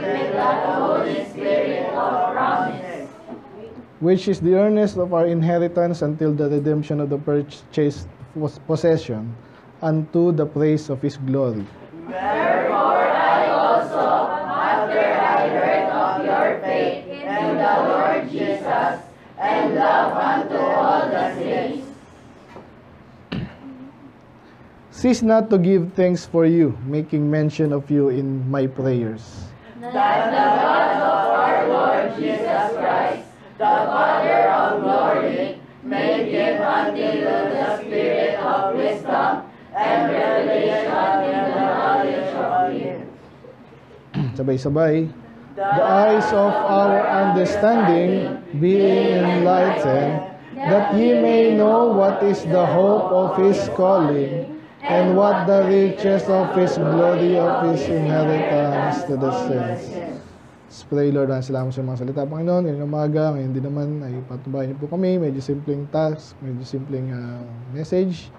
with the Holy Spirit of promise, which is the earnest of our inheritance until the redemption of the purchased possession, unto the praise of His glory. Wherefore I also, after I heard of your faith in the Lord Jesus, and love unto all the saints, cease not to give thanks for you, making mention of you in my prayers. that the God of our Lord Jesus Christ, the Father of glory, may give unto you the spirit of wisdom and revelation in the knowledge of Him. Sabay-sabay. The eyes of our understanding being enlightened, that ye may know what is the hope of His calling, and what the riches of His glory of His inheritance to the saints. Let's pray, Lord. Salamat sa mga salita, Panginoon. Ngayong umaga, ngayon din naman ay patubayan niyo po kami. Medyo simpleng task, medyo simpleng message.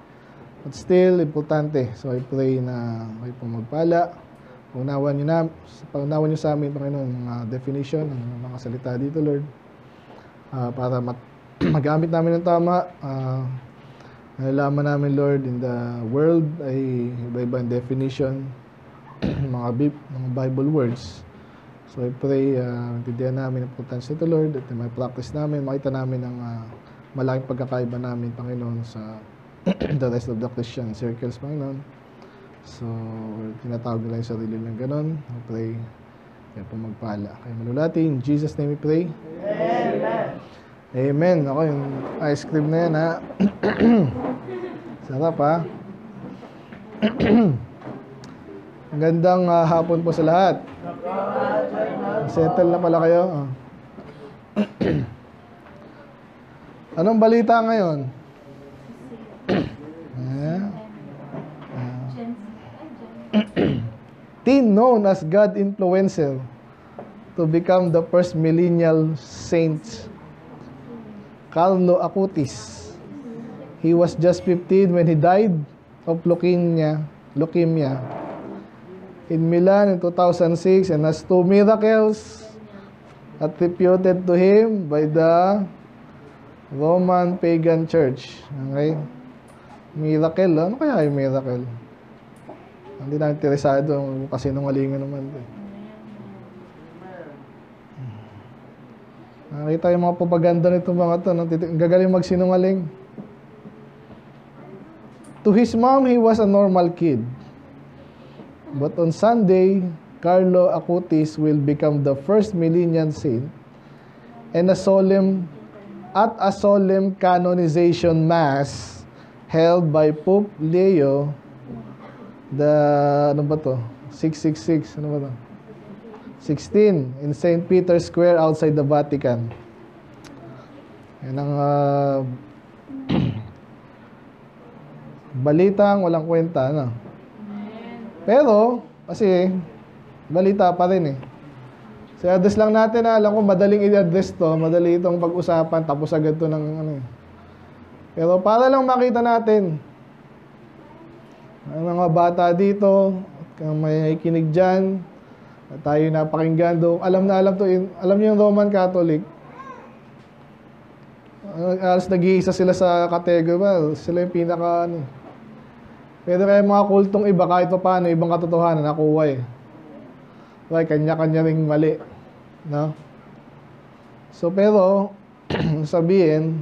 But still, importante. So I pray na kayo po magpala. Paunawan niyo sa amin, Panginoon, mga definition ng mga salita dito, Lord. Para magamit namin ng tama. Nalalaman namin, Lord, in the world ay iba-ibang definition, mga Bible words. So I pray, intindihan namin ang importansya nito, Lord, at may practice namin, makita namin ang malaking pagkakaiba namin, Panginoon, sa the rest of the Christian circles, Panginoon. So, tinatawag nila yung sarili ng ganon. I pray, kaya po magpala. Kaya manulati, in Jesus' name we pray. Amen. Amen. Ako, yung ice cream na yan, ha? Sarap, ha? Gandang hapon po sa lahat. Settle na pala kayo. Anong balita ngayon? Teen known as God influencer to become the first millennial saint, Carlo Acutis. He was just 15 when he died of leukemia in Milan in 2006, and has 2 miracles attributed to him by the Roman pagan church. Okay? Miracle, ano kaya yung miracle? Hindi na interesado kasi nungalingan naman. Nakita yung mga propaganda nito mga to, gagaling magsinungaling. To his mom, he was a normal kid. But on Sunday, Carlo Acutis will become the first millennial saint, and at a solemn canonization mass held by Pope Leo ano ba to? 666, ano ba to? 16 in St. Peter's Square outside the Vatican. Yan ang balitang walang kwenta, no? Pero, kasi, balita pa rin eh. So, address lang natin na, alam ko, madaling i-address to, madali itong pag-usapan, tapos agad to ng ano eh. Pero para lang makita natin, ang mga bata dito, kung may kinig dyan, tayo napakinggan doon. Alam to, alam niyo yung Roman Catholic. Alas nag-iisa sila sa category, well, sila yung pinaka ano. Pero kaya mga kultong iba, kahit pa paano, ibang katotohanan, nakuha eh. Like, kanya-kanya ring mali. No? So, pero, sabihin,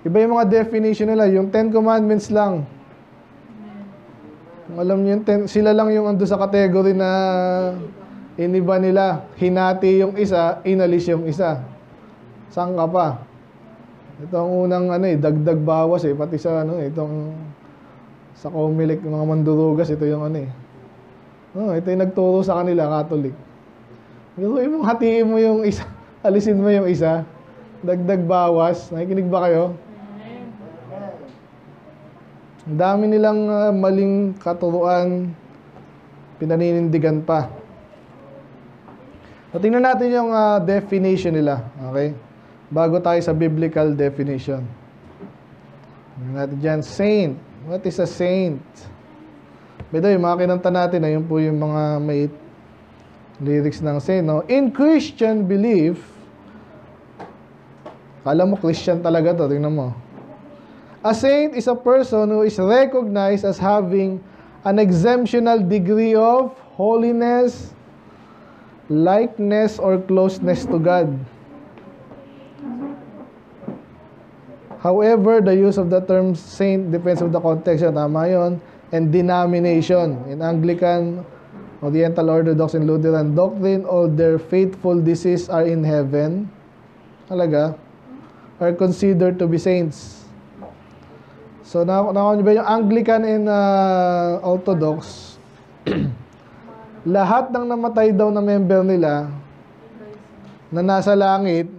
iba yung mga definition nila, yung 10 Commandments lang. Alam niyo, sila lang yung ando sa category na iniba nila. Hinati yung isa, inalis yung isa. Saan ka pa? Ito ang unang dagdag bawas eh. Pati sa itong sa Comelec, mga mandurugas, ito yung ito yung nagturo sa kanila, Catholic. Pero hatiin mo yung isa, alisin mo yung isa, dagdag bawas. Nakikinig ba kayo? Ang dami nilang maling katuruan, pinaninindigan pa. So, tingnan natin yung definition nila. Okay? Bago tayo sa biblical definition. Tingnan natin dyan, saint. What is a saint? By the way, mga kinanta natin, yun po yung mga may Lyrics ng saint, no? In Christian belief, kala mo Christian talaga to, tingnan mo. A saint is a person who is recognized as having an exemptional degree of holiness, likeness, or closeness to God. However, the use of the term saint depends on the context. Tama yun. And denomination. In Anglican, Oriental Orthodox, and Lutheran doctrine, all their faithful deceased are in heaven. Talaga? Are considered to be saints. So, nakakuha niyo ba yung Anglican and Orthodox? Lahat ng namatay daw na member nila na nasa langit,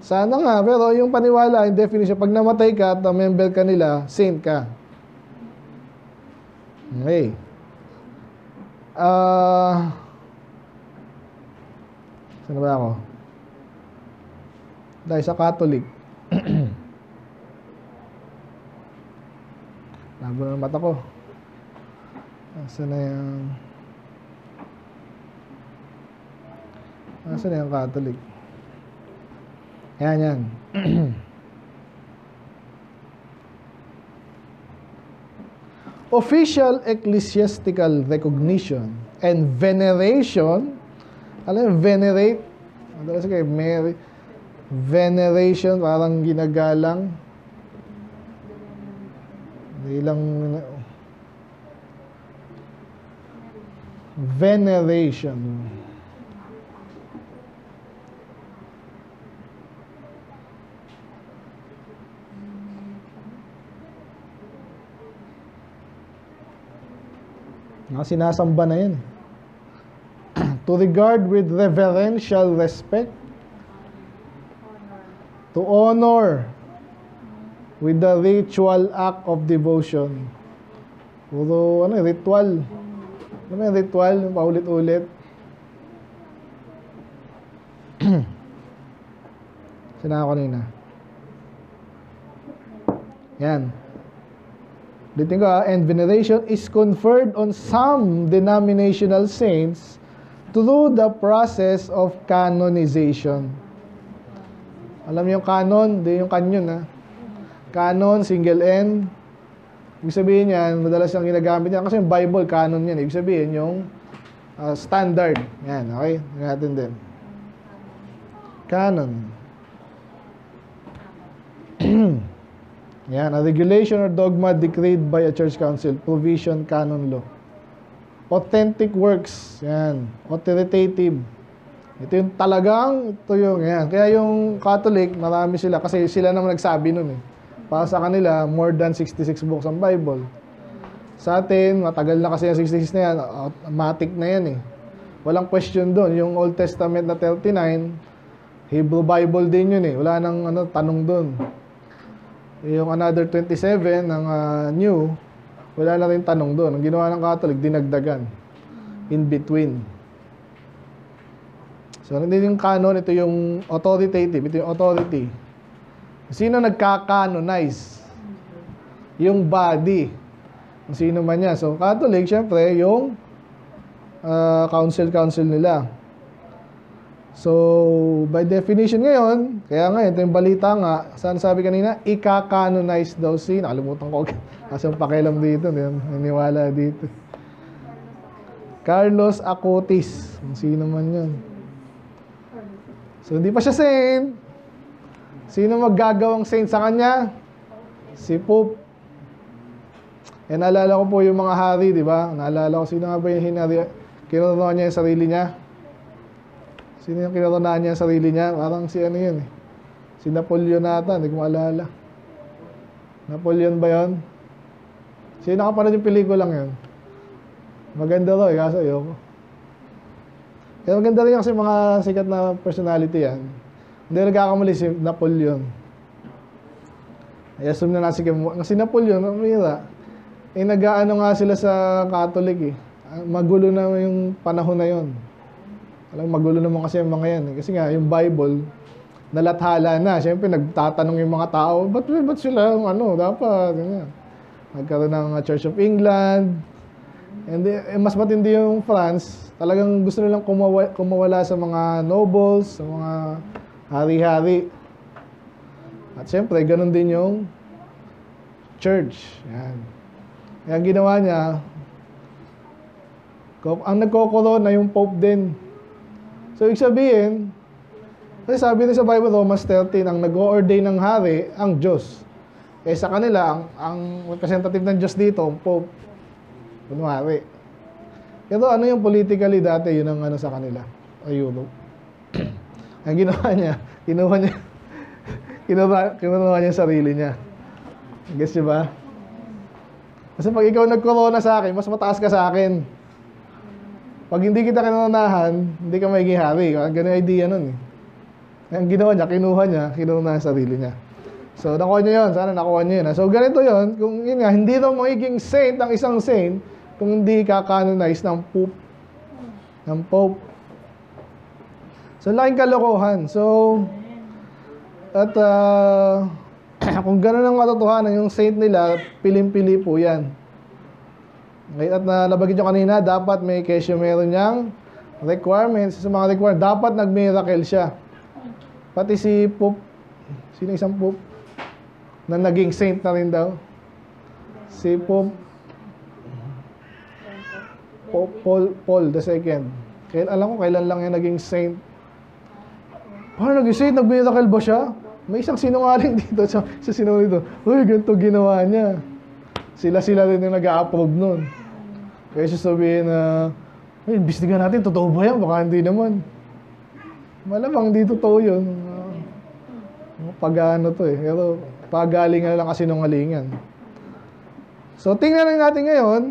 sana nga, pero yung paniwala, yung definition, pag namatay ka at member ka nila, saint ka. Okay. Saan ba ako? Dahil sa Catholic. Labo na mata ko. Saan na yung... Saan na yung Catholic? Yan. Official ecclesiastical recognition and veneration. Alam mo, venerate? Madalas kayo, veneration, parang ginagalang. Ilang... Veneration. Sinasamba na yan. To regard with reverential respect. To honor with the ritual act of devotion. Puro, ritual. Ano yung ritual? Paulit-ulit. Sina ako kanina. Yan. Ulitin ko, and veneration is conferred on some denominational saints through the process of canonization. Alam niyo yung canon, di yung canyon, ha? Canon, single N. Ibig sabihin yan, madalas yung ginagamit yan. Kasi yung Bible, canon yan. Ibig sabihin yung standard. Yan, okay? Tingnan natin din. Canon. Yan, a regulation or dogma decreed by a church council. Provision, canon law. Authentic works. Yan. Authoritative. Ito yung talagang, ito yung, yan. Kaya yung Catholic, marami sila. Kasi sila naman nagsabi nun eh. Para sa kanila, more than 66 books ang Bible. Sa atin, matagal na kasi yung 66 na yan. Automatic na yan eh. Walang question doon. Yung Old Testament na 39, Hebrew Bible din yun eh. Wala nang tanong doon. Yung another 27 ng New, wala na rin tanong doon. Ang ginawa ng Catholic, dinagdagan. In between. So, hindi yung canon, ito yung authoritative, ito yung authority. Sino nagka-canonize? Yung body. Kung sino man yan. So, Catholic, syempre, yung council nila. So, by definition ngayon, kaya nga, ito yung balita nga, saan sabi kanina, ika-canonize daw si, nakalimutan ko, kasi yung pakialam dito, naniwala dito. Carlos Acutis, kung sino man yun. So, hindi pa siya saint. Sino maggagawang saint sa kanya? Si Pope. E naalala ko po yung mga hari, di ba? Naalala ko, sino nga ba yung kinuruan niya yung sarili niya? Sino yung kinuruan niya yung sarili niya? Parang si ano yun eh. Si Napoleon nata, hindi ko maalala. Napoleon ba yun? Sino nakapanood yung pelikulang yun? Maganda ro eh, kaso ayoko. Kaya maganda rin kasi mga sikat na personality yan. Hindi nagkakamali si Napoleon. Ay, assume na si Napoleon, umira. Eh, nag-aano nga sila sa Catholic eh. Magulo na yung panahon na yon. Alam, magulo naman kasi yung mga yan. Eh. Kasi nga, yung Bible, nalathala na. Siyempre, nagtatanong yung mga tao, ba't sila, dapat, ganyan. Nagkaroon ng Church of England, And mas matindi yung France, talagang gusto nilang kumawala sa mga nobles, sa mga hari-hari. At syempre, ganun din yung church. Yan. Kaya ang ginawa niya, ang nagko-corona yung Pope din. So, ibig sabihin, kasi sabi din sa Bible, Romans 13, ang nag-o-ordain ng hari, ang Diyos. Eh sa kanila, ang representative ng Diyos dito, ang Pope. Kunwari. Pero ano yung politically dati, yun ang ano sa kanila, ay Europe. Ang ginawa niya, kinuha niya sarili niya. Guess niyo ba? Kasi pag ikaw nag-corona sa akin, mas mataas ka sa akin. Pag hindi kita kinunahan, hindi ka magiging hari. Ganun yung idea nun eh. Ang ginawa niya, kinuha niya sarili niya. So, nakuha niyo yun. Sana nakuha niyo yun. So, ganito yun. Kung yun nga, hindi daw magiging saint ang isang saint kung hindi ka-canonize ng Pope. Ng Pope. So, laking kalokohan. So, at kung gano'n ang katotohanan, yung saint nila, pilim-pili po yan. Okay, at nabagit nyo kanina, dapat may kesyo meron niyang requirements. Sa mga requirements, dapat nag-miracle siya. Pati si Pope, sino isang Pope? Na naging saint na rin daw. Si Pope Paul II. Alam ko kailan lang yan naging saint. Paano naging saint? Nag-miracle ba siya? May isang sinungaling dito sa sinungaling dito. Uy, ganito ginawa niya. Sila rin yung nag-a-approve nun. Kaya sasabihin na, imbestigahan natin, totoo ba yan? Baka hindi naman. Malamang di totoo yun. Pag-ano to eh. Pero pagalingan lang kasi sinungalingan. So, tingnan lang natin ngayon.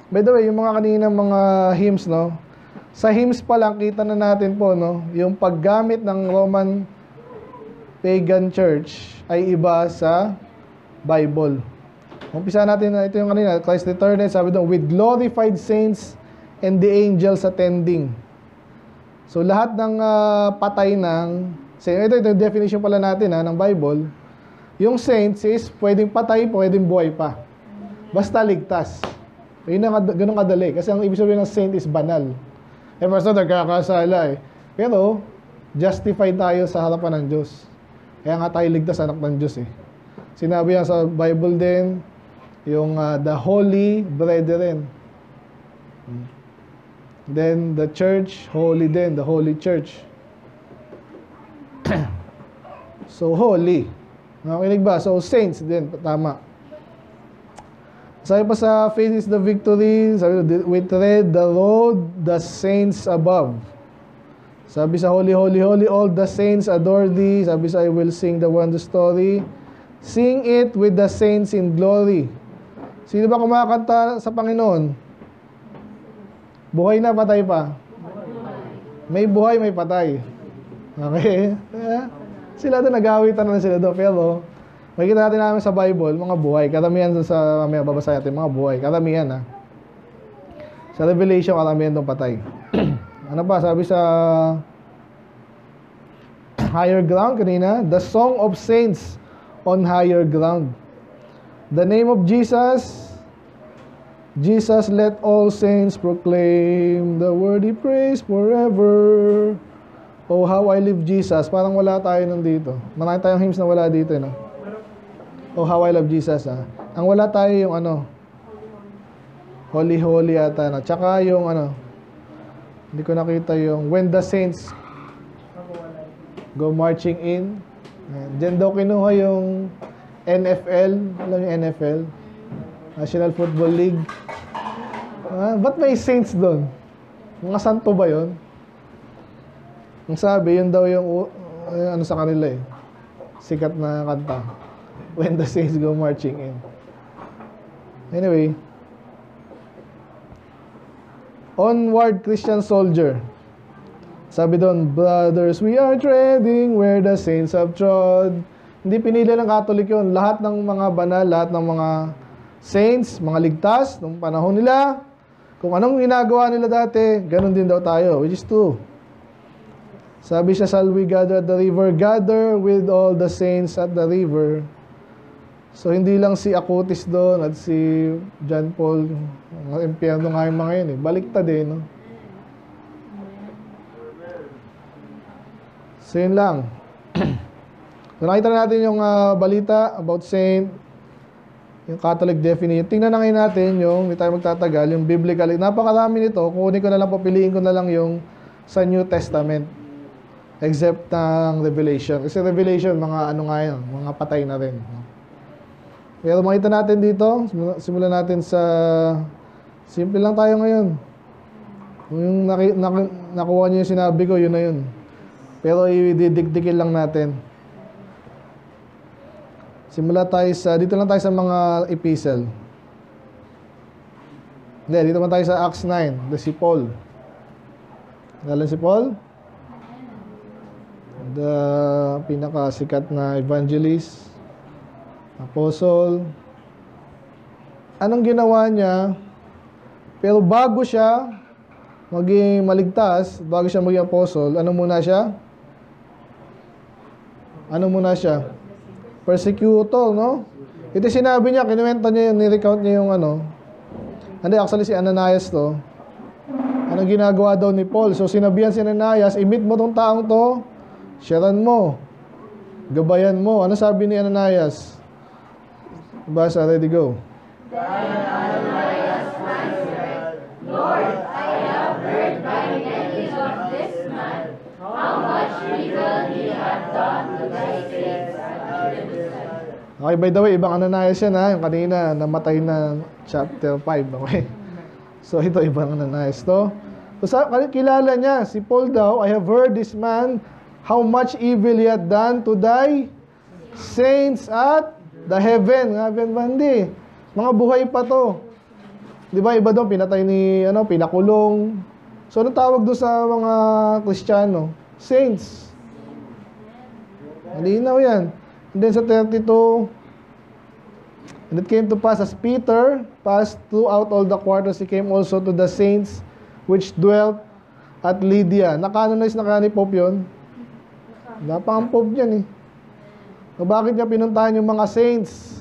By the way, yung mga kaninang mga hymns, no? Sa hymns pa lang, kita na natin po, no? Yung paggamit ng Roman pagan church ay iba sa Bible. Umpisa natin na ito yung kanina, Christ returned, sabi doon, with glorified saints and the angels attending. So, lahat ng patay ng, ito yung definition pala natin ng Bible. Yung saints is pwedeng patay, pwedeng buhay pa. Basta ligtas. Yun ang ganun kadali. Kasi ang ibig sabihin ng saint is banal. Eh, basta nagkakasala eh. Pero, justified tayo sa harapan ng Diyos. Kaya nga tayo ligtas anak ng Diyos eh. Sinabi yan sa Bible din, yung the holy brethren. Then, the church, holy din, the holy church. So, holy. Nakinig ba? So, saints din, tama. Sabi pa sa faith is the victory, sabi we tread the road, the saints above. Sabi sa holy, holy, holy, all the saints adore thee. Sabi sa I will sing the wonder story. Sing it with the saints in glory. Sino ba kumakanta sa Panginoon? Buhay na, patay pa? May buhay, may patay. Okay? Sila doon, nag-awitan na sila doon. Pero, makikita natin namin sa Bible, mga buhay. Karamihan sa may babasa natin, mga buhay. Karamihan, ha? Sa Revelation, karamihan doon patay. Ano pa? Sabi sa higher ground kanina, the song of saints on higher ground. The name of Jesus, Jesus let all saints proclaim the word he praise forever. Oh, how I live Jesus. Parang wala tayo nandito. Marami tayong hymns na wala dito, no? Oh, how I love Jesus, ha? Ang wala tayo yung ano, holy, holy ata, no? Tsaka yung ano, hindi ko nakita yung when the saints go marching in. Diyan daw kinuha yung NFL. Alam yung NFL? National Football League. Ba't may saints doon? Mga santo ba yun? Ang sabi, yun daw yung ano sa kanila eh. Sikat na kanta. When the saints go marching in. Anyway. Onward, Christian soldier. Sabi doon, brothers, we are treading where the saints have trod. Hindi pinili ng Catholic yun. Lahat ng mga banal, lahat ng mga saints, mga ligtas, nung panahon nila, kung anong ginagawa nila dati, ganun din daw tayo, which is true. Sabi siya, shall we gather at the river? Gather with all the saints at the river. So, hindi lang si Acutis doon at si John Paul. Mga impyerno nga yung mga yun eh. Baliktad eh, no? So, yun lang. So, nakita na natin yung balita about Saint, yung Catholic definition. Tingnan na ngayon natin yung, hindi tayo magtatagal, yung biblical. Napakarami nito. Kunin ko na lang, papiliin ko na lang yung sa New Testament. Except ng Revelation. Kasi Revelation, mga ano nga yun, mga patay na rin. Pero makita natin dito, simulan natin sa, simple lang tayo ngayon. Yung nakuha niyo yung sinabi ko, yun na yun. Pero ididikdikin lang natin. Simula tayo sa, dito lang tayo sa mga epistle. Hindi, dito man tayo sa Acts 9, si Paul. Nalan si Paul? The pinakasikat na evangelist, apostle. Anong ginawa niya? Pero bago siya maging maligtas, bago siya maging apostle, ano muna siya? Ano muna siya? Persecutor, no? Ito sinabi niya, kinuwenta niya yung, nirecount niya yung ano. Hindi, actually si Ananias to. Anong ginagawa daw ni Paul? So sinabihan si Ananias, i-meet mo tong taong to, sharean mo, gabayan mo. Ano sabi ni Ananias? Basa, ready, go. Ananias answered, Lord, I have heard by many of this man how much evil he hath done to thy saints at Jerusalem. Okay, by the way, ibang Ananias yan ha. Yung kanina, namatay na chapter 5. Okay. So, ito, ibang Ananias to. So, kilala niya, si Paul daw, I have heard this man how much evil he had done to thy saints at the heaven. Heaven bandi. Mga buhay pa to. Di ba, iba doon, pinatay ni, pinakulong. So, anong tawag doon sa mga Kristiyano? Saints. Malinaw yan. And then sa 32, and it came to pass as Peter passed throughout all the quarters, he came also to the saints which dwelt at Lydia. Naka-canonize na kaya ni Pope yun? Napang Pope yan eh. So, bakit niya pinuntahan yung mga saints?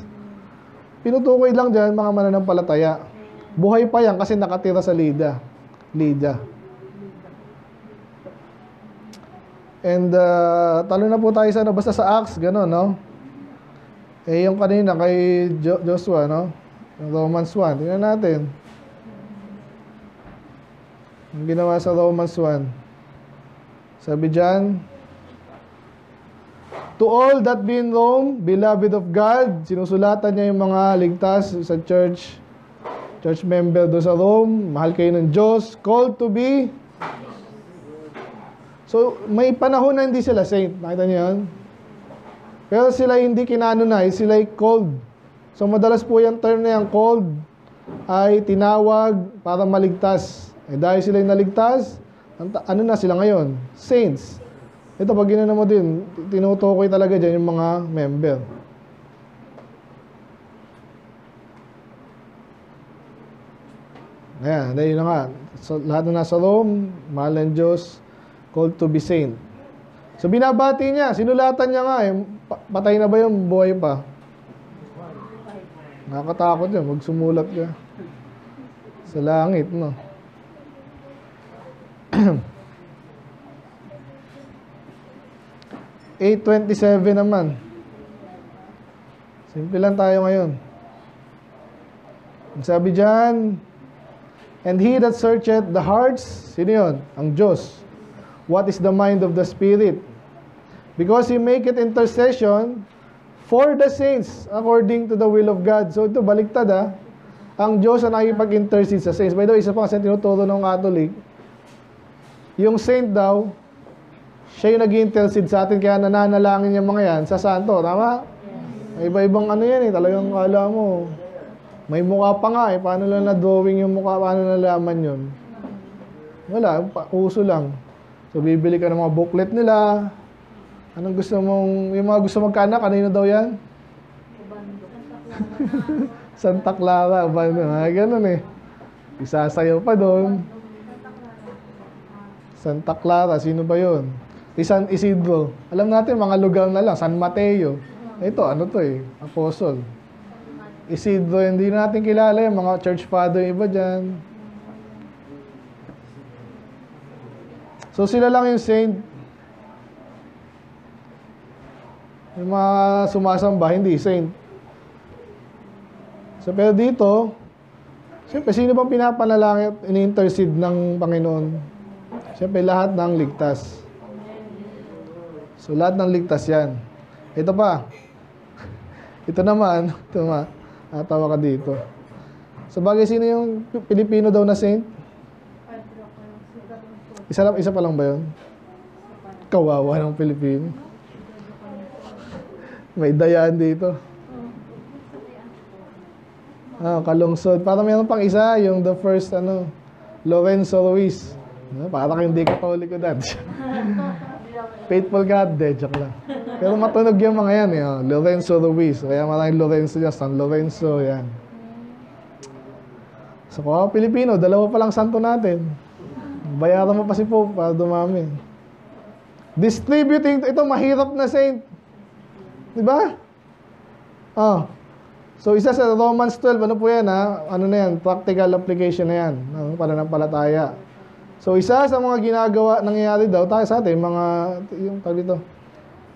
Pinutukoy lang dyan mga mananampalataya. Buhay pa yan kasi nakatira sa Lydia. And talo na po tayo sa basta sa Acts, gano'n, no? Eh, yung kanina kay Joshua, no? Yung Romans 1. Tingnan natin. Yung ginawa sa Romans 1. Sabi dyan, to all that be in Rome, beloved of God, sinusulatan niya yung mga ligtas sa church member do sa Rome, mahal kayo ng Diyos, called to be. So, may panahon na hindi sila saint. Nakita niyo yun? Pero sila hindi kinanonize, sila called. So, madalas po yung term na yung called ay tinawag para maligtas. Eh, dahil sila yung naligtas, ano na sila ngayon? Saints. Ito, pag ginano mo din, tinutukoy talaga dyan yung mga member. Ayan, dahil na nga. So, lahat na nasa Rome, mahal ng Diyos, called to be saint. So, binabati niya. Sinulatan niya nga eh. Patay na ba yung buhay pa? Nakakatakot yan. Magsumulat ka. Sa langit, no? (8:27) naman. Simple lang tayo ngayon. Ang sabi dyan, and he that searcheth the hearts, sino yun? Ang Diyos. What is the mind of the Spirit? Because he maketh intercession for the saints according to the will of God. So ito, baliktad ha. Ang Diyos ang nakipag-intercede sa saints. By the way, isa pa kasi tinuturo ng Catholic, yung saint daw, siya yung nag-intercede sa atin, kaya nananalangin yung mga yan sa santo. Tama? May iba-ibang ano yan eh. Talagang kala mo. May mukha pa nga eh. Paano lang na-drawing yung mukha? Paano nalaman yun? Wala. Uso lang. So, bibili ka ng mga booklet nila. Anong gusto mong... Yung mga gusto magkaanak, kanino daw yan? Santa Clara. Ganun eh. Isasayaw pa doon. Santa Clara. Sino ba yun? San Isidro. Alam natin, mga lugar na lang. San Mateo. Ito, ano to eh? Apostle. Isidro, hindi natin kilala yung mga church father iba dyan. So sila lang yung saint. Yung mga sumasamba, hindi saint. So pero dito, siyempre, sino bang pinapanalangin at ini-intercede ng Panginoon? Siyempre, lahat ng ligtas. So, lahat ng ligtas yan. Ito pa. Ito naman, natawa ka dito. Sa bagay, sino yung Pilipino daw na saint? Isa pa lang ba yun? Kawawa ng Pilipino. May dayaan dito. Kalungsod. Parang mayroon pang isa, yung the first, Lorenzo Ruiz. Parang hindi Katoliko dad. Faithful God, joke lang. Pero matunog yung mga yan, Lorenzo Ruiz. Kaya maraming Lorenzo dyan, San Lorenzo, yan. So, kung ako Pilipino, dalawa pa lang santo natin. Bayaran mo pa si Pope para dumami. Distributing, ito mahirap na saint. Diba? So, isa sa Romans 12, ano po yan, Ano na yan? Practical application na yan. Pananampalataya. So, isa sa mga ginagawa, nangyayari daw, tayo sa atin, yung tawag dito,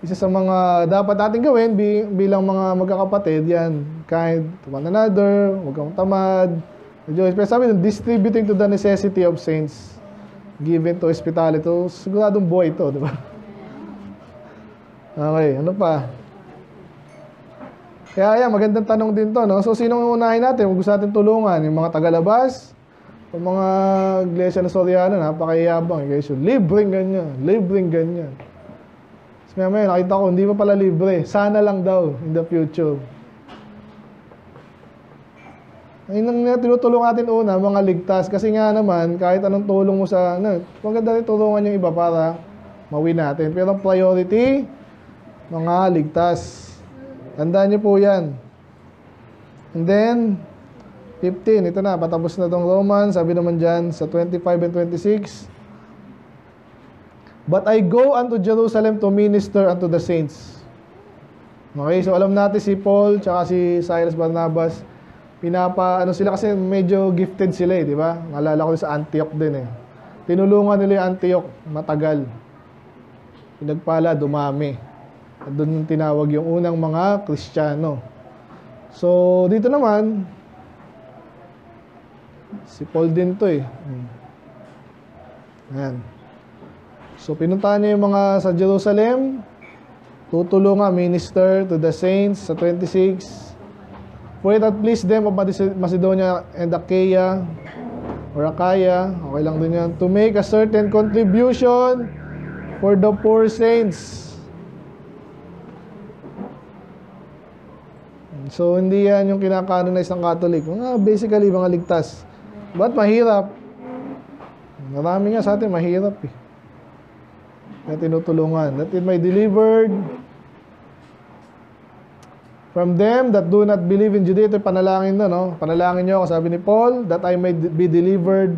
isa sa mga dapat natin gawin bilang mga magkakapatid, yan, kind to one another, huwag kang tamad. Pero sabi nyo, distributing to the necessity of saints, given to hospitality. So, siguradong buhay ito, di ba? Okay, ano pa? Kaya yan, magandang tanong din to, no? So, sinong unahin natin? Huwag gusto natin tulungan. Yung mga tagalabas, yung mga iglesia na Soriano, napakayabang. Libreng ganyan. So, may nakita ko, hindi pa pala libre. Sana lang daw, in the future. Ayun ang tinutulong natin una, mga ligtas. Kasi nga naman, kahit anong tulong mo sa, maganda rin tulungan yung iba para mawin natin. Pero ang priority, mga ligtas. Tandaan niyo po yan. And then, 15, ito na, patapos na itong Romans. Sabi naman dyan sa 25 and 26. But I go unto Jerusalem to minister unto the saints. Okay, so alam natin si Paul tsaka si Silas Barnabas, sila kasi medyo gifted sila di ba? Naalala ko sa Antioch din Tinulungan nila yung Antioch, matagal. Pinagpala, dumami. At doon yung tinawag yung unang mga Kristiyano. So, dito naman, si Paul din to Ayan. So, pinuntahan niya yung mga sa Jerusalem, tutulungan, minister to the saints sa 26. For it that please them of Macedonia and Achaia, or Achaia, okay lang din yan, to make a certain contribution for the poor saints. So, hindi yan yung kinakaano na isang Catholic. Basically, mga ligtas. Ba't mahirap? Marami nga sa atin, mahirap na tinutulungan. That it may delivered from them that do not believe in Judea. Ito yung panalangin na, Panalangin nyo ako, sabi ni Paul, that I may be delivered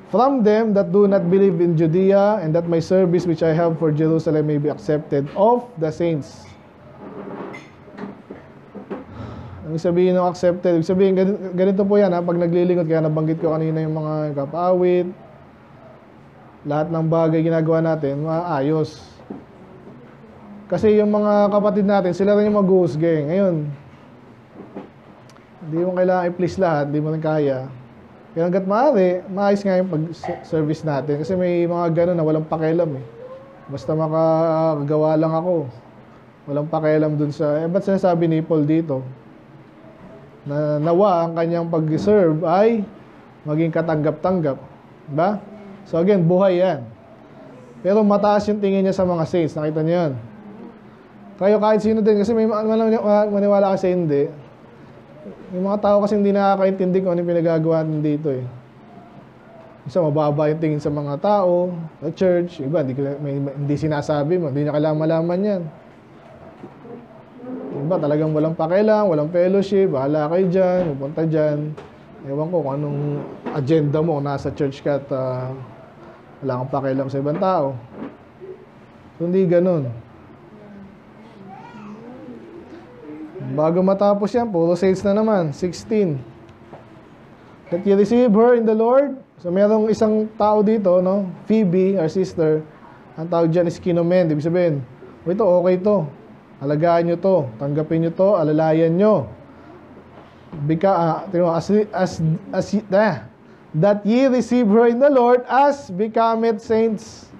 from them that do not believe in Judea, and that my service which I have for Jerusalem may be accepted of the saints. Ang sabihin ng accepted, ibig sabihin, ganito po yan pag naglilingkod, kaya nabanggit ko kanina yung mga kapawit, lahat ng bagay ginagawa natin, maayos. Kasi yung mga kapatid natin, sila rin yung mag-uusgay. Ngayon, hindi mo kailangan i-please lahat, hindi mo rin kaya. Pero hanggat maaari, maayos nga yung pag-service natin. Kasi may mga gano'n na walang pakialam Basta makagawa lang ako. Walang pakialam dun sa, ba't sinasabi ni Paul dito? Na nawa ang kanyang pag-serve ay maging katanggap-tanggap. Diba? So again, buhay yan. Pero mataas yung tingin niya sa mga saints. Nakita niyo yan. Kayo kahit sino din. Kasi may maniwala kasi hindi. Yung mga tao kasi hindi nakakaintindi kung ano yung pinagagawa natin dito Isa mababa yung tingin sa mga tao, sa church. Iba, hindi sinasabi mo. Hindi niya kailangan malaman yan. Iba talagang walang pakialam, walang fellowship, bahala kayo dyan, pupunta dyan. Ewan ko kung anong agenda mo, nasa church ka at wala kang pakialam sa ibang tao. So, hindi ganun. Bago matapos yan, puro saints na naman. 16. That you receive her in the Lord. So, merong isang tao dito, no? Phoebe, our sister. Ang tawag dyan is kinomen. Ibig sabihin, ito, okay to. Alagaan nyo to. Tanggapin nyo to. Alalayan nyo. That ye receive her in the Lord as becometh saints.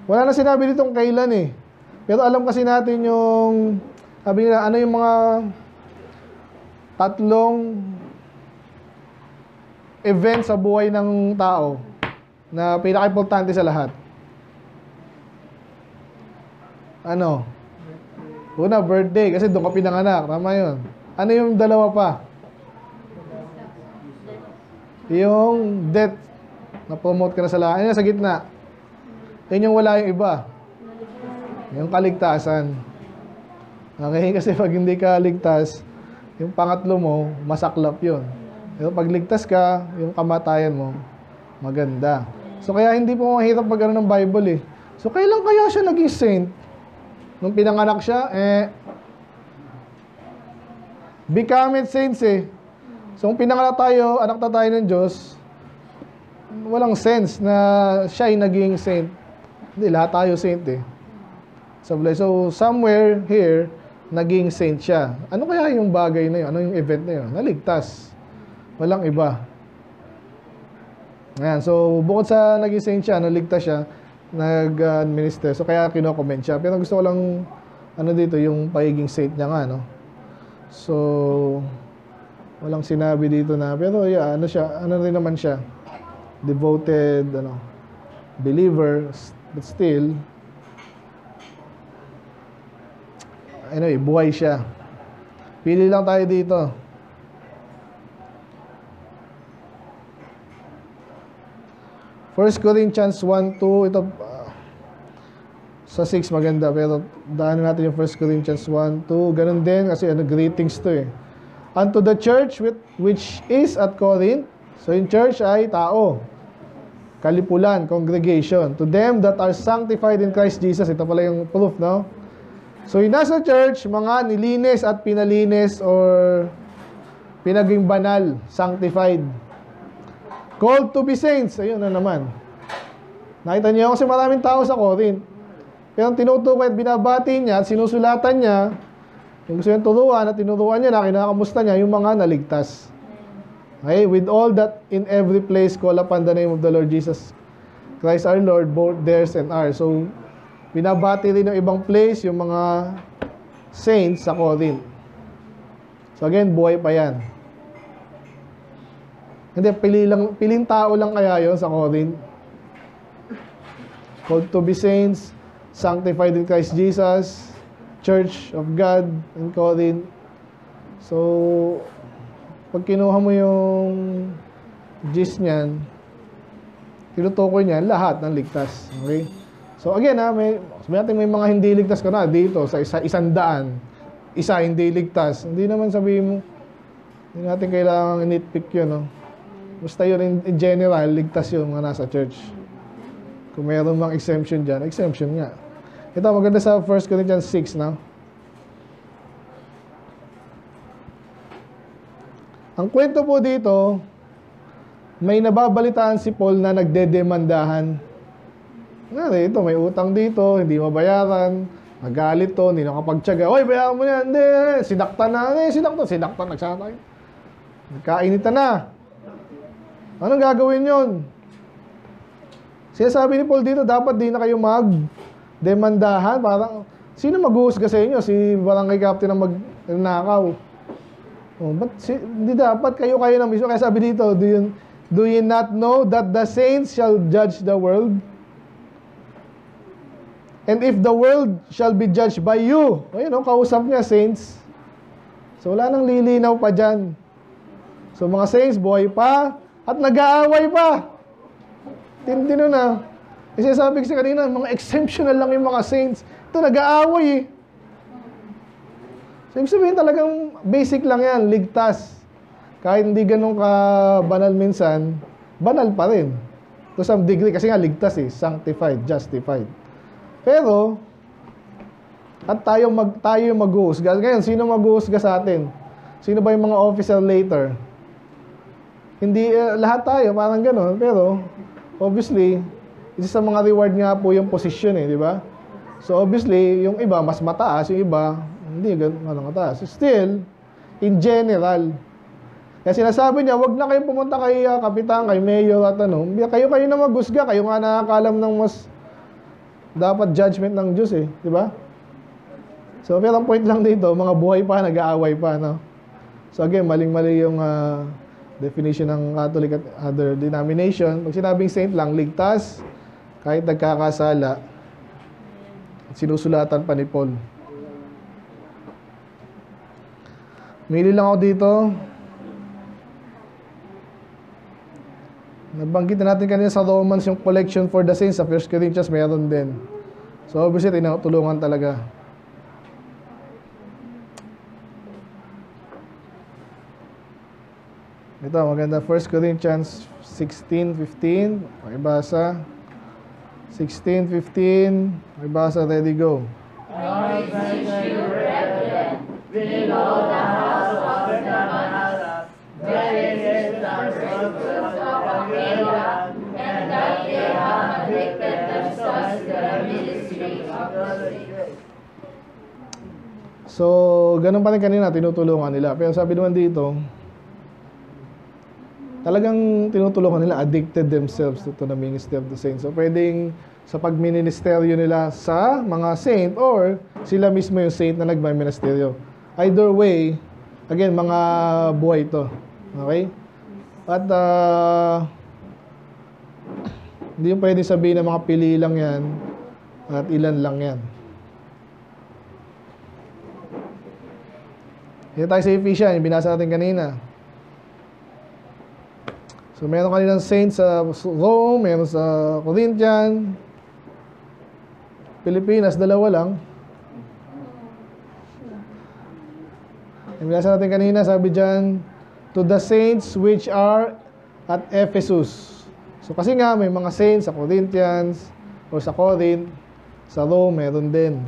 Wala na sinabi ditong kailan eh. Pero alam kasi natin yung, sabi nila, ano yung mga tatlong event sa buhay ng tao na pinaka-importante sa lahat. Ano? Una, birthday, kasi doon ka pinanganak. Tama yun. Ano yung dalawa pa? Yung death. Na-promote ka na sa lahat. Ano sa gitna? Yan yung wala yung iba. Yung kaligtasan. Okay? Kasi pag hindi ka ligtas, yung pangatlo mo, masaklap yun. Pero pag ligtas ka, yung kamatayan mo, maganda. So kaya hindi po mahirap pag ng Bible eh. So kailan kaya siya naging saint? Nung pinanganak siya, becometh saints eh. So kung pinanganak tayo, anak na tayo ng Diyos, walang sense na siya ay naging saint. Hindi, lahat tayo saint eh. So somewhere here, naging saint siya. Ano kaya yung bagay na yun? Ano yung event na yun? Naligtas. Walang iba. Ayan, so bukod sa naging saint siya, naligtas siya, nag-minister. So kaya kino-comment siya. Pero gusto ko lang, ano dito, yung pagiging saint niya nga, no? So, walang sinabi dito na, pero yeah, ano siya, ano rin naman siya, devoted, ano, believer, but still, anyway, buhay siya. Pili lang tayo dito. First Corinthians 1:2, ito, sa 6 maganda, pero daanan natin yung 1 Corinthians 1:2, ganun din, kasi greetings to eh. Unto the church which is at Corinth, so yung church ay tao, kalipulan, congregation. To them that are sanctified in Christ Jesus, ito pala yung proof, no? So yung nasa church, mga nilinis at pinalinis or pinaging banal, sanctified. Called to be saints, ayun na naman. Nakita niyo kasi maraming tao sa Corinth. Pero ang tinutukoy at binabati niya at sinusulatan niya, yung gusto niyang turuan at tinuruan niya na, kinakamusta niya yung mga naligtas. Okay? With all that in every place call upon the name of the Lord Jesus Christ our Lord, both theirs and ours. So, binabati rin ng ibang place yung mga saints sa Corinth. So again, buhay pa yan. Hindi, piling tao lang kaya yon sa Corinth. Called to be saints, sanctified in Christ Jesus, Church of God in Corinth. So, pag kinuha mo yung gist niyan, tinutukoy niyan lahat ng ligtas. Okay? So again, may mga hindi ligtas ka na dito sa 100. Isa hindi ligtas. Hindi naman sabihin mo, hindi natin kailangan nitpick yun, no? Basta yun in general, ligtas yun mga nasa church. Kung mayroon mang exemption dyan, exemption nga. Ito, maganda sa 1 Corinthians 6, no? Ang kwento po dito, may nababalitaan si Paul na nagdedemandahan. Ito, may utang dito, hindi mabayaran, magalit to, hindi nakapagtyaga. Oy, bayaran mo yan. Hindi, sinaktan na. Sinaktan, nagsasakay. Nagkainitan na. Anong gagawin yun? Sinasabi ni Paul dito, dapat di na kayo magdemandahan. Parang, sino maghuhusga sa inyo? Si barangay captain ang magnakaw. Hindi dapat kayo na mismo. Kaya sabi dito, do you not know that the saints shall judge the world? And if the world shall be judged by you. Ayun, kausap niya, saints. So, wala nang lilinaw pa dyan. So, mga saints, buhay pa, at nag-aaway pa. Tindi nun na. Kasi sabi ko sa kanina, mga exemptional lang yung mga saints. Ito, nag-aaway eh. So, ibig sabihin talagang basic lang yan, ligtas. Kahit hindi ganun ka banal minsan, banal pa rin. To some degree, kasi nga ligtas eh, sanctified, justified. Pero, At tayo mag-uhusga. Ngayon, sino mag-uhusga sa atin? Sino ba yung mga officer later? Hindi, lahat tayo, parang gano'n. Pero, obviously, isa sa mga reward nga po yung position di ba? So, obviously, yung iba, mas mataas. Yung iba, hindi gano'n mataas. Still, in general, kaya sinasabi niya, wag na kayong pumunta kay kapitan, kay mayor at ano. Kayo na maghusga. Kayo nga nakakalam ng mas dapat judgment ng Diyos di ba? So, pero ang point lang dito, mga buhay pa, nag-aaway pa, no? So, again, maling-mali yung definition ng Catholic at other denomination. Pag sinabing saint lang, ligtas, kahit nagkakasala, sinusulatan pa ni Paul. Mili lang ako dito. Nabanggit na natin kanina sa Romans yung collection for the saints. Sa 1 Corinthians, mayroon din. So, obviously, tinutulungan talaga. Ito, maganda. 1 Corinthians 16:15. Pakibasa. 16:15. Pakibasa. Ready, go. I beseech you, brethren, below the house of Stephanas, there is the fruit of Aquila, and that they have addicted themselves to the ministry of the saints. So, ganun pa rin kanina, tinutulungan nila. Pero sabi naman dito, talagang tinutulungan nila, addicted themselves to the ministry of the saints. So, pwedeng sa pagministeryo nila sa mga saint or sila mismo yung saint na nagmaministeryo. Either way, again, mga buhay ito. Okay? At hindi yung pwedeng sabihin na mga pili lang yan at ilan lang yan. Dito tayo sa Ephesians, yung binasa natin kanina. So, meron kanilang saints sa Rome, meron sa Corinthian. Pilipinas, dalawa lang. Yung binasa natin kanina, sabi dyan, to the saints which are at Ephesus. So, kasi nga, may mga saints sa Corinthians, o sa Corinth, sa Rome, meron din.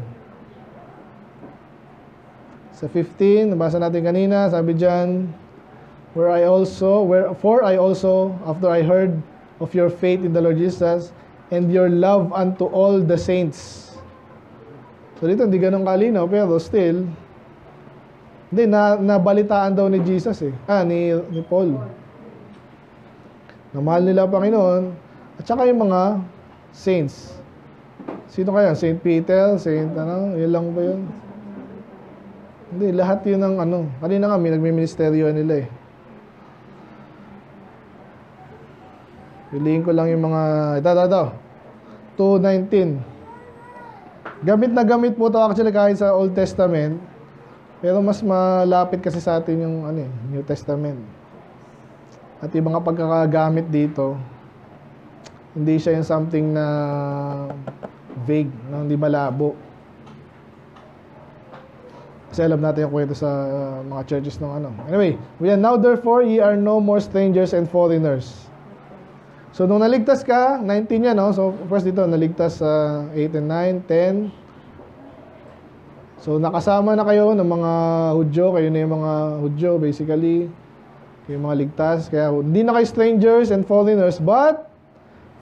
Sa 15, nabasa natin kanina, sabi dyan, wherefore I also, after I heard of your faith in the Lord Jesus, and your love unto all the saints. So dito, hindi ganun kalinaw, pero still, hindi, nabalitaan daw ni Jesus ni Paul. Na mahal nila ang Panginoon, at saka yung mga saints. Sino kaya? Saint Peter, yun lang ba yun? Hindi, lahat yun ng kanina nga, may nagmi-ministeryo nila Piliin ko lang yung mga, ito. 2:19. Gamit na gamit po ito actually kahit sa Old Testament. Pero mas malapit kasi sa atin yung New Testament. At yung mga pagkakagamit dito, hindi siya yung something na vague, hindi malabo. Kasi alam natin yung kwento sa mga churches ng Anyway, now therefore ye are no more strangers and foreigners. So, nung naligtas ka, 19 yan, So, first dito, naligtas sa 8 and 9, 10. So, nakasama na kayo ng mga Hudyo. Kayo na yung mga Hudyo, basically. Kayo mga ligtas. Kaya, hindi na kayo strangers and foreigners, but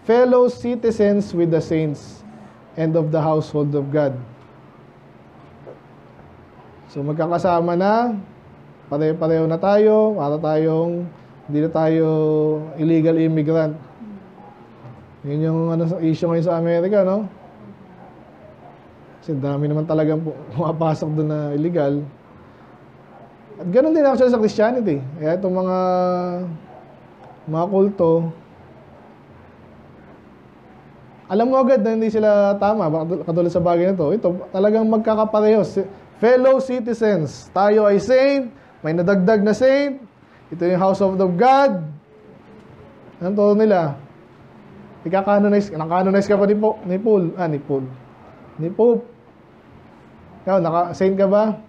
fellow citizens with the saints and of the household of God. So, magkakasama na. Pareho na tayo. Para tayong, hindi na tayo illegal immigrant. Yun yung issue ngayon sa Amerika, Kasi dami naman talagang pumapasok doon na illegal. At ganun din actually sa Christianity. Kaya itong mga kulto, alam mo agad na hindi sila tama. Katulad sa bagay na ito. Ito, talagang magkakapareho. Fellow citizens. Tayo ay saint. May nadagdag na saint. Ito yung house of the God. Anong turo nila? Naka-canonize ka pa ni Paul. Ni Pope. Ikaw, saint ka ba?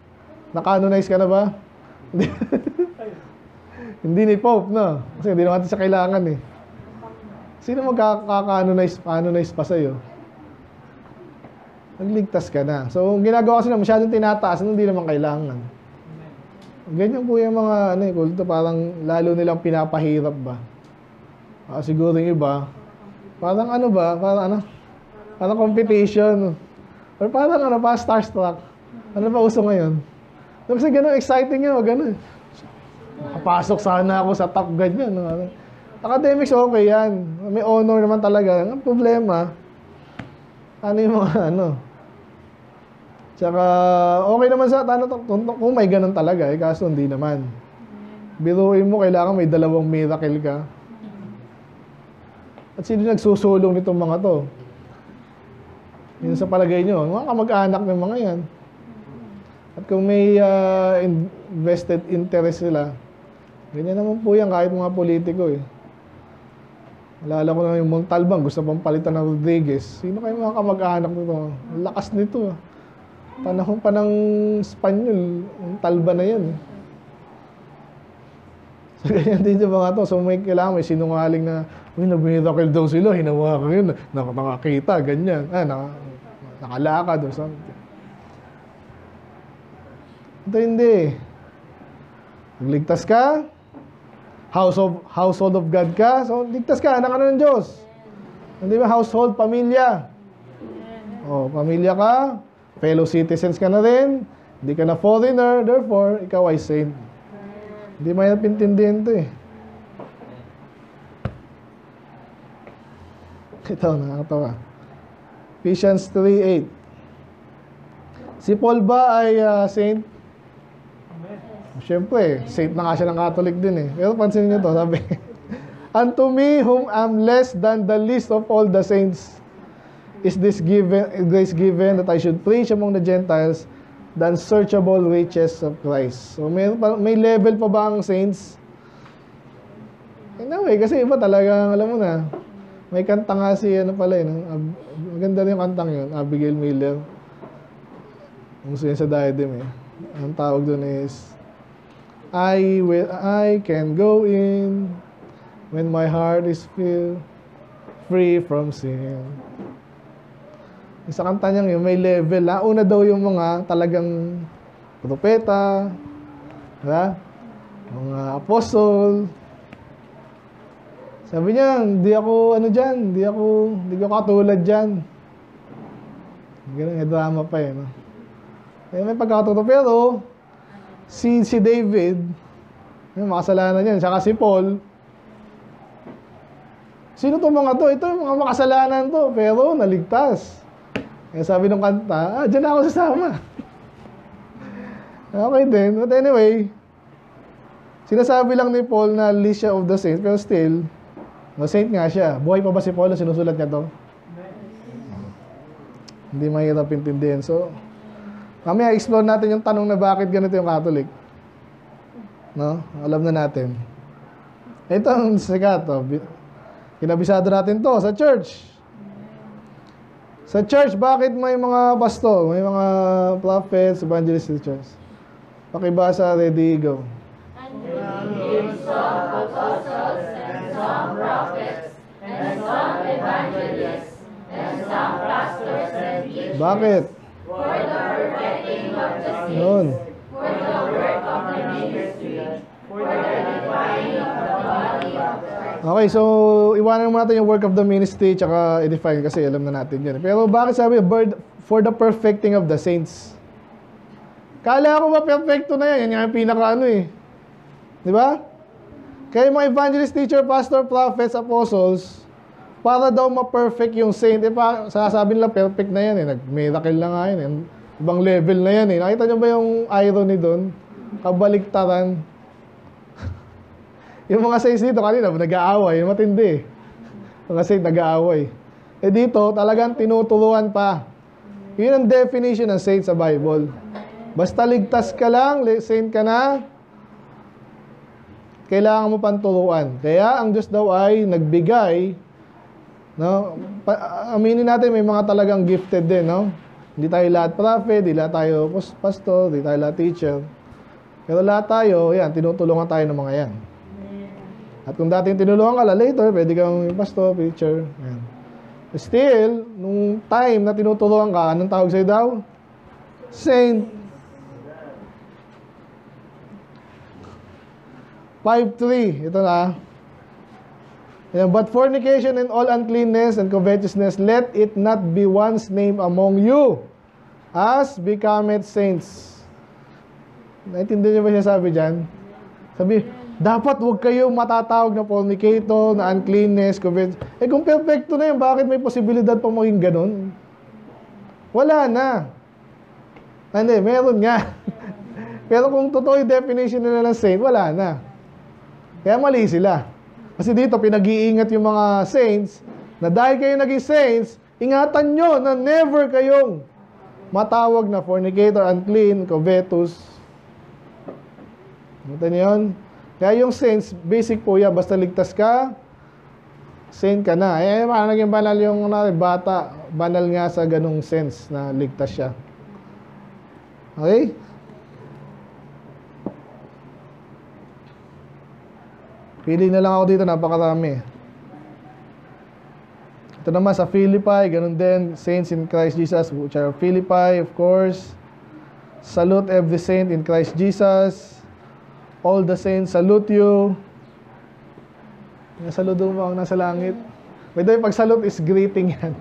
Naka-canonize ka na ba? Hindi ni Pope, Kasi hindi naman siya kailangan Sino magkaka-canonize pa sa'yo? Nagligtas ka na. So, ang ginagawa kasi na masyadong tinataas, hindi naman kailangan. Ganyan po yung mga kulto, parang lalo nilang pinapahirap ba. Siguro yung iba, parang parang competition. Or parang parang starstruck. Ano ba uso ngayon? Kasi ganun, exciting yun, ganun. Nakapasok sana ako sa top ganyan. Academics, okay yan. May honor naman talaga. Ang problema, yung mga Tsaka, okay naman kung may ganun talaga, kaso hindi naman. Biruin mo, kailangan may 2 miracle ka. At sino nagsusulong nitong mga to? Yun sa palagay nyo, mga kamag-anak ng mga yan. At kung may invested interest sila, ganyan naman po yan kahit mga politiko eh. Alala ko na yung Montalban, gusto pang palitan ng Rodriguez. Sino kayo mga kamag-anak nito? Lakas nito. Panahon pa ng Espanyol, yung Talba na yan. So, ganyan din yung mga to. So, may kailangan, may sinungaling na, nag-miracle daw sila, hinawa ko yun, nakakita, ganyan. Nakalakad or something. Ito hindi. Nagligtas ka, household of God ka, so ligtas ka, anak ng Diyos. Hindi ba household, pamilya? Pamilya ka, fellow citizens ka na rin, hindi ka na foreigner, therefore, ikaw ay saint. Hindi mahirap intindihin ito eh. Ito, nakakatawa. Ephesians 3:8. Si Paul ba ay saint? Siyempre, saint na nga siya ng Catholic din eh. Pero pansin niyo to, sabi, unto me whom am less than the least of all the saints, is this grace given that I should preach among the Gentiles the unsearchable riches of Christ. So, may level pa ba ang saints? Anyway, kasi iba talagang, alam mo na, may kanta nga si, maganda rin yung kantang yun, Abigail Miller. Gusto yun sa diadem eh. Ang tawag dun is, I can go in when my heart is filled, free from sin. Sa kanta niyang yun, may level. Una daw yung mga talagang propeta, mga apostle. Sabi niya, hindi ako katulad dyan. Ganun, may drama pa eh. No? May pagkakatotoo. Pero, si David, makasalanan yan. Saka si Paul, sino itong mga to? Ito yung mga makasalanan to, pero naligtas. Kaya sabi ng kanta, dyan ako sasama. Okay din. But anyway, sinasabi lang ni Paul na least siya of the saints, pero still, saint nga siya. Buhay pa ba si Paul na sinusulat niya to? Hindi mahirap intindihin. So, mamaya explore natin yung tanong na bakit ganito yung Catholic. No? Alam na natin. Ito ang sikat. Kinabisado natin to sa church. Sa church, bakit may mga pastor, may mga prophets, evangelists sa church? Pakibasa, ready, go. And give some apostles, and some prophets, and some evangelists, and some pastors and teachers. Bakit? For the perfecting of the saints, Yun. for the work of the ministry, for the edifying of the body of Christ. Okay, so iwanan mo natin yung work of the ministry tsaka edifying kasi alam na natin yun. Pero bakit sabi, for the perfecting of the saints? Kala ko ba perfecto na yan? Yan yung pinaka eh. Di ba? Kaya mga evangelist, teacher, pastor, prophets, apostles, para daw ma-perfect yung saint. Sasabi nila perfect na yan eh. Nag-miracle na nga yun eh. Ibang level na yan eh. Nakita nyo ba yung irony doon? Kabaliktaran. Yung mga saints dito kanina, nag-aaway. Matindi. Mga saints nag-aaway. Dito, talagang tinuturuan pa. Yun ang definition ng saint sa Bible. Basta ligtas ka lang, saint ka na, kailangan mo pang turuan. Kaya ang Diyos daw ay nagbigay, no? Aminin natin, may mga talagang gifted din, no? Hindi tayo lahat prophet, hindi lahat tayo pastor, hindi tayo lahat teacher. Pero lahat tayo, yan, tinutulungan tayo ng mga yan. At kung dating tinulungan ka, later, pwede kang pastor, preacher. Yan. Still, nung time na tinuturuan ka, anong tawag sa'yo daw? Saint. 5:3. Ito na. Ayan, but fornication and all uncleanness and covetousness, let it not be one's name among you, as becometh saints. Naintindihan niyo ba siya sabi dyan? Sabi, dapat huwag kayo matatawag na fornicator, na uncleanness, covetous. Kung perfecto na yun, bakit may posibilidad pa maging ganun? Wala na. Hindi, meron nga. Pero kung totoo yung definition nila ng saint, wala na. Kaya mali sila. Kasi dito, pinag-iingat yung mga saints, na dahil kayo naging saints, ingatan nyo na never kayong matawag na fornicator, unclean, covetous. Ingatan nyo yun? Kaya yung saints, basic po yan, basta ligtas ka, saint ka na. Parang naging banal yung bata, banal nga sa ganung sense na ligtas siya. Okay? Pili na lang ako dito, napakarami. Ito naman sa Philippi, ganun din, saints in Christ Jesus, which are Philippi, of course. Salute every saint in Christ Jesus. All the saints salute you. Saludo mo ang nasa langit. By the way, pag salute is greeting yan.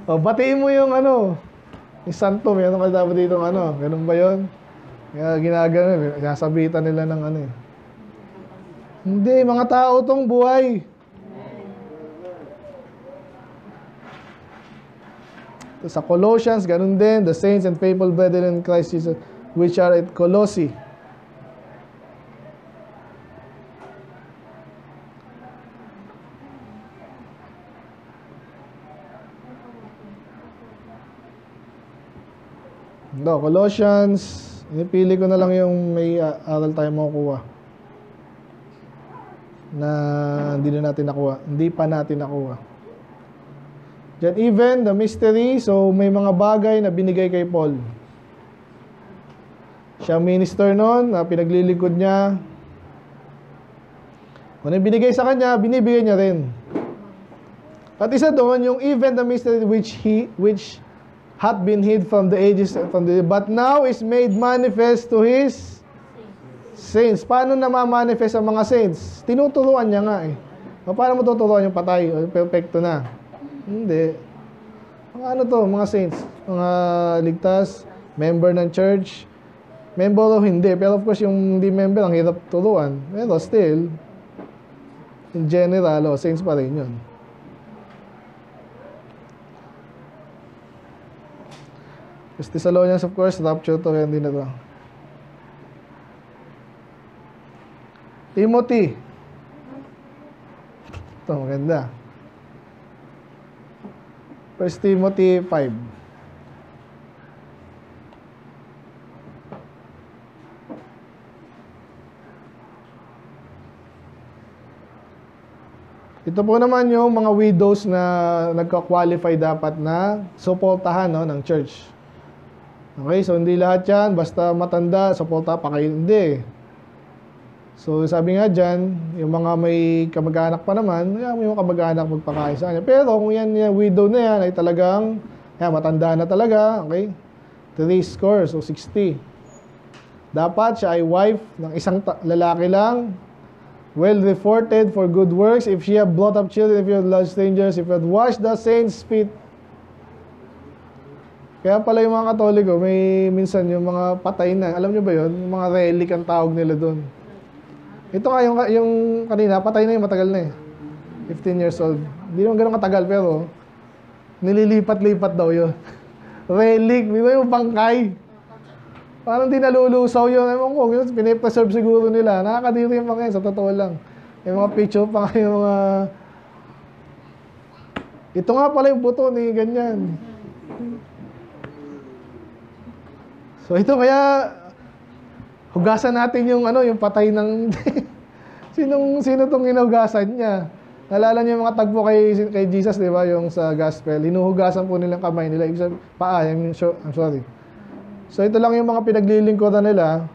O, batiin mo yung yung santo, meron ka dapat dito ganun ba yun? Kaya ginagano, nasabitan nila ng Hindi, mga tao tong buhay. Sa Colossians, ganun din, the saints and faithful brethren in Christ Jesus, which are at Colossae. Colossians, inipili ko na lang yung may aral tayo makukuha na hindi pa natin nakuha. Then even the mystery, so may mga bagay na binigay kay Paul. Siya minister noon, na pinaglilingkod niya. Kung ano binigay sa kanya, binibigay niya rin. At isa doon, yung even the mystery which hath been hid from the ages, but now is made manifest to His saints. Paano na ma-manifest ang mga saints? Tinuturuan niya nga eh. Paano mo tuturuan yung patay? Perfecto na. Hindi. Mga mga saints. Mga ligtas, member ng church, member o hindi. Pero of course, yung hindi member, ang hirap turuan. Pero still, in general, saints pa rin yun. 1 Thessalonians, of course, rapture to, hindi na to. Timothy. Ito, maganda. 1 Timothy 5. Ito po naman yung mga widows na nagka-qualify dapat na suportahan ng church. Okay, so hindi lahat yan, basta matanda, suporta pa kayo, hindi. So sabi nga dyan, yung mga may kamag-anak pa naman, may mga kamag-anak magpakain sa kanya. Pero kung yan, yung widow na yan, ay talagang, matanda na talaga, okay? 3 scores, so 60. Dapat siya ay wife ng isang lalaki lang, well reported for good works, if she have brought up children, if you have loved strangers, if you have washed the saints' feet. Kaya pala yung mga Katoliko, may minsan yung mga patay na, alam nyo ba yun? Yung mga relic ang tawag nila doon. Ito nga, yung kanina, patay na yung matagal na eh. 15 years old. Hindi naman ganun katagal, pero nililipat-lipat daw yun. Relic, hindi yung bangkay. Parang di nalulusaw yun. Ewan ko, pinipreserve siguro nila. Nakakadiri yung mga yun, sa totoo lang. Yung mga picture pa nga yung mga... Ito nga pala yung buto ni ganyan. So ito kaya hugasan natin yung yung patay ng sino tong hinugasan niya. Naalala niyo yung mga tagpo kay Jesus, di ba? Yung sa gospel, hinuhugasan po nilang kamay nila, ibig sabihin paa, I'm sorry. So ito lang yung mga pinaglilingkuran nila.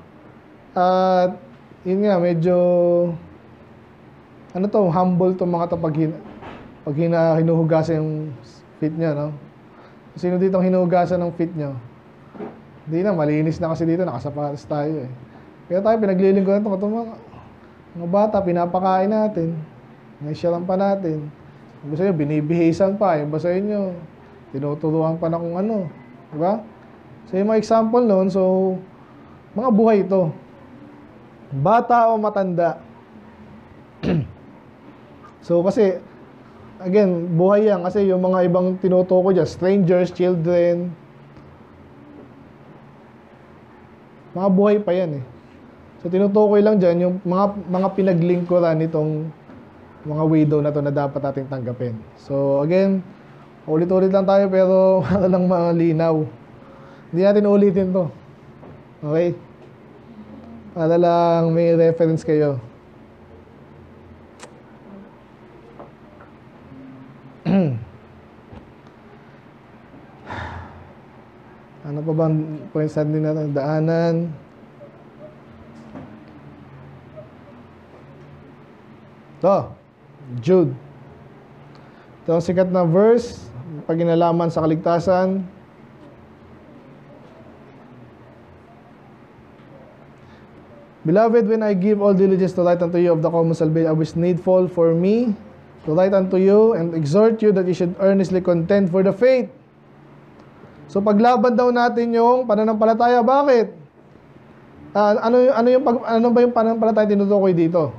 At yun nga, medyo humble tong mga pag hinuhugasan yung feet nyo, no? Sino dito ang hinuhugasan ng feet nyo? Hindi na, malinis na kasi dito, nakasapatos tayo eh. Kaya tayo, pinaglilingkuran ito, mga bata, pinapakain natin. Naisyaran pa natin. Yung basta yun, binibihisan pa. Yung basta yun, tinuturuan pa na kung ano. Diba? So, yung mga example noon, so, mga buhay ito. Bata o matanda. So, kasi, again, buhay yan. Kasi yung mga ibang tinutukoy dyan, strangers, children, mga buhay pa yan eh. So, tinutukoy lang dyan yung mga pinaglingkuran nitong mga widow na to na dapat natin tanggapin. So, again, ulit-ulit lang tayo pero para lang malinaw. Hindi natin ulitin to. Okay? Para lang may reference kayo. Ano pa bang points natin natin daanan? Ito, Jude. Ito ang sikat na verse, paginalaman sa kaligtasan. Beloved, when I give all diligence to write unto you of the common salvation, I was needful for me to write unto you and exhort you that you should earnestly contend for the faith. So paglaban daw natin yung pananampalataya, bakit? Ano ba yung pananampalataya tinutukoy dito?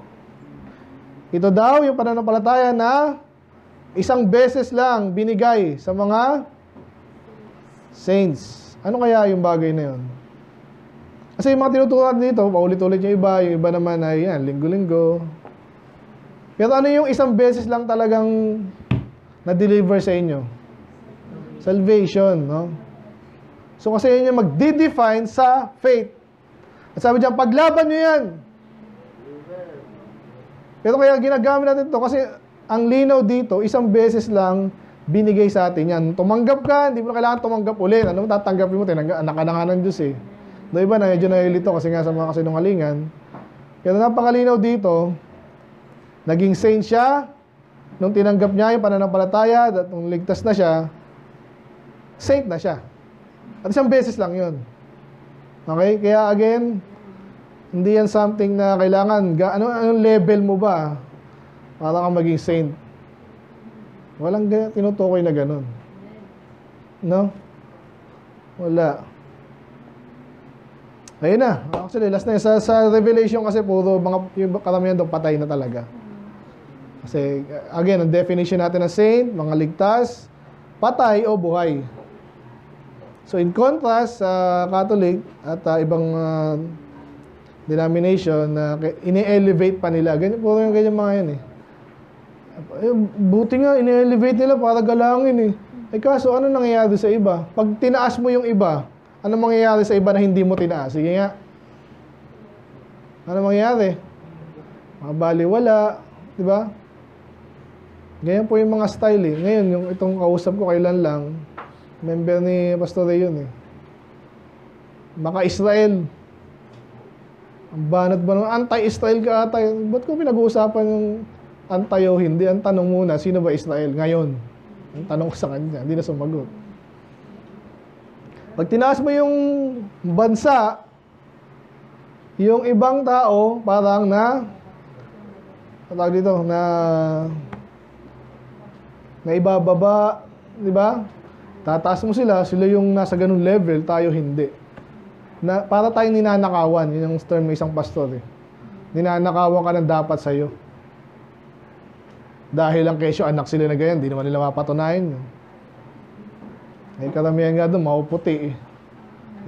Ito daw yung pananampalataya na isang beses lang binigay sa mga saints. Ano kaya yung bagay na yun? Kasi yung mga tinutukoy dito, paulit-ulit yung iba naman ay yan, linggo-linggo. Pero ano yung isang beses lang talagang na-deliver sa inyo? Salvation, no? So kasi yun yung mag-define sa faith. At sabi diyan, paglaban nyo yan. Pero kaya ginagamit natin ito kasi ang linaw dito, isang beses lang binigay sa atin yan. Tumanggap ka, hindi mo na kailangan tumanggap ulit. Ano mo tatanggapin mo? Anak ka na nga ng Diyos eh. Doon iba na medyo nahilito kasi nga sa mga kasinungalingan. Pero napakalinaw dito, naging saint siya, nung tinanggap niya yung pananampalataya, at nung ligtas na siya, saint na siya. At isang beses lang yun. Okay? Kaya again, hindi yan something na kailangan, anong level mo ba para kang maging saint? Walang tinutukoy na ganun. No? Wala. Ayun na. Actually, last na yun. Sa Revelation kasi puro yung karamihan doon patay na talaga. Kasi, again, ang definition natin ng saint, mga ligtas, patay o buhay. So, in contrast sa Catholic at ibang denomination na ini-elevate pa nila. Ganyan, puro yung ganyan mga yan eh. Buti nga, ini-elevate nila para galangin eh. Kaso, ano nangyayari sa iba? Pag tinaas mo yung iba, ano mangyayari sa iba na hindi mo tinaas? Sige nga. Ano mangyayari? Mga baliwala, di ba? Ganyan po yung mga style eh. Ngayon, yung itong kausap ko kailan lang, member ni Pastor Ray yun eh. Baka Israel. Ang banat ba naman? Anti-Israel ka ata. Ba't ko pinag-uusapan yung anti o hindi? Ang tanong muna, sino ba Israel ngayon? Ang tanong ko sa kanya, hindi na sumagot. Pag tinaas mo yung bansa, yung ibang tao, parang tawag dito, na ibababa, di ba? Tataas mo sila yung nasa ganung level, tayo hindi. Para tayong ninanakawan, yun yung term ng isang pastor eh. Ninanakawan ka ng dapat sa'yo. Dahil lang kesyo anak sila na ganyan, di naman nila mapatunayan. Eh karamihan nga doon, mapuputi eh.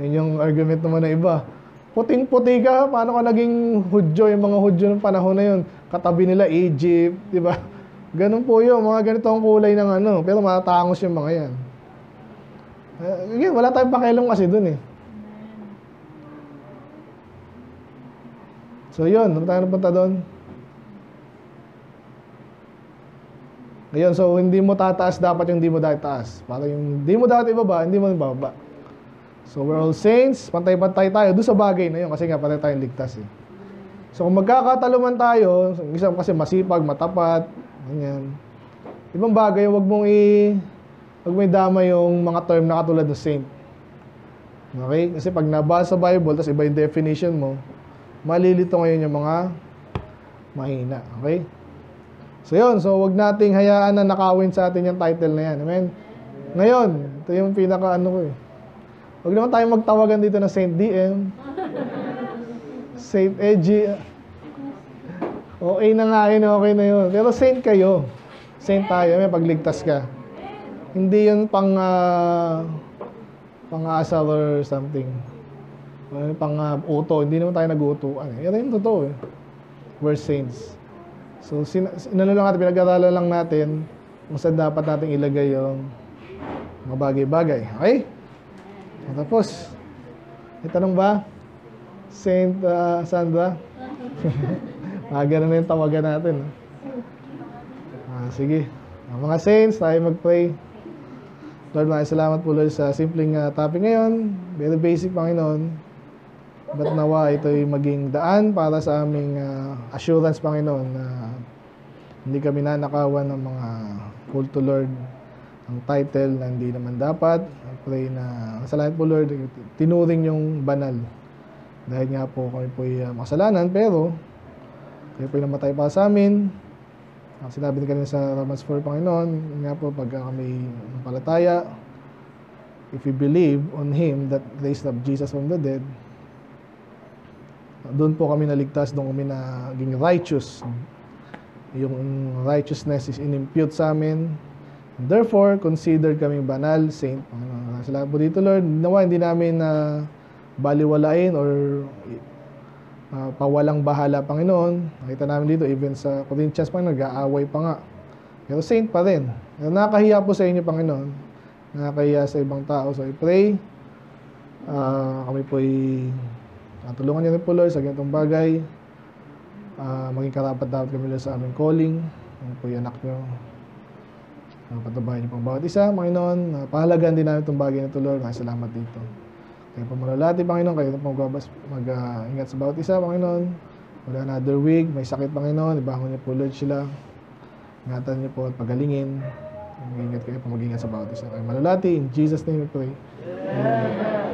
Yun yung argument naman na iba. Puting-puti ka, paano ka naging Hudyo, yung mga Hudyo ng panahon na yun? Katabi nila Egypt, di ba? Ganun po yun, mga ganito ang kulay ng pero matatangos yung mga yan. Again, wala tayong pakialam kasi doon eh. So yun, ano tayo napunta doon? Ngayon, so hindi mo tataas dapat yung hindi mo dapat taas. Para yung hindi mo dapat ibaba, hindi mo ibaba. So we're all saints, pantay-pantay tayo doon sa bagay na yun kasi nga pantay tayong ligtas eh. So kung magkakataluman tayo, isa kasi masipag, matapat, ganyan. ibang bagay, wag mong idama yung mga term na katulad ng saint. Okay? Kasi pag nabasa sa Bible, tapos iba yung definition mo, malilito ngayon yung mga mahina. Okay? So yun, so wag nating hayaan na nakawin sa atin yung title na yan. Amen? Ngayon, ito yung pinaka ko eh. Wag naman tayong magtawagan dito na Saint DM, Saint Edgy. Okay na nga yun, okay na yun. Pero saint kayo. Saint tayo, may pagligtas ka. Hindi yun pang-asal or something. Pang-uto. Hindi naman tayo nag-uutuan. Yan yung totoo eh. We're saints. So, lang natin, pinag-aralan lang natin kung saan dapat natin ilagay yung mga bagay-bagay. Okay? Tapos, may tanong ba? Saint Sandra? Ganun na yung tawagan natin. Sige. Mga saints, tayo mag-pray. Lord, maraming salamat po Lord sa simpleng topic ngayon. Very basic, Panginoon. But nawa ito'y maging daan para sa aming assurance, Panginoon, na hindi kami nanakawan ng mga call to Lord, ang title na hindi naman dapat. I pray na, salamat po Lord, tinuring yung banal. Dahil nga po kami po'y makasalanan, pero kayo po'y namatay para sa amin. Ang sinabi din kanina sa Romans 4, Panginoon, nga po pag kami palataya, if we believe on Him that raised up Jesus from the dead, doon po kami naligtas, doon kami naging righteous. Yung righteousness is inimpute sa amin. Therefore, considered kami banal, saint. Panginoon, salamat po dito, Lord. Nawa, hindi namin baliwalain or pawalang bahala, Panginoon. Nakita namin dito, even sa Corinthians, Panginoon, nag-aaway pa nga. Pero saint pa rin. Pero nakakahiya po sa inyo, Panginoon. Nakakahiya sa ibang tao. So I pray, kami po'y tulungan niyo rin po, Lord, sa ganitong bagay. Maging karapat-dapat kami Lord sa aming calling. Kami po'y anak niyo. Patabayan niyo pang bawat isa, Panginoon. Pahalagaan din namin itong bagay na ito, Lord. Salamat dito. Kayo po malalati, Panginoon. Kayo po mag-ingat sa bawat isa, Panginoon. Wala another week, may sakit, Panginoon. Ibangon niyo po, Lord, sila. Ingatan niyo po at pagalingin. Mag-ingat kayo po, mag-ingat sa bawat isa. Kayo malalati. In Jesus' name we pray. Amen.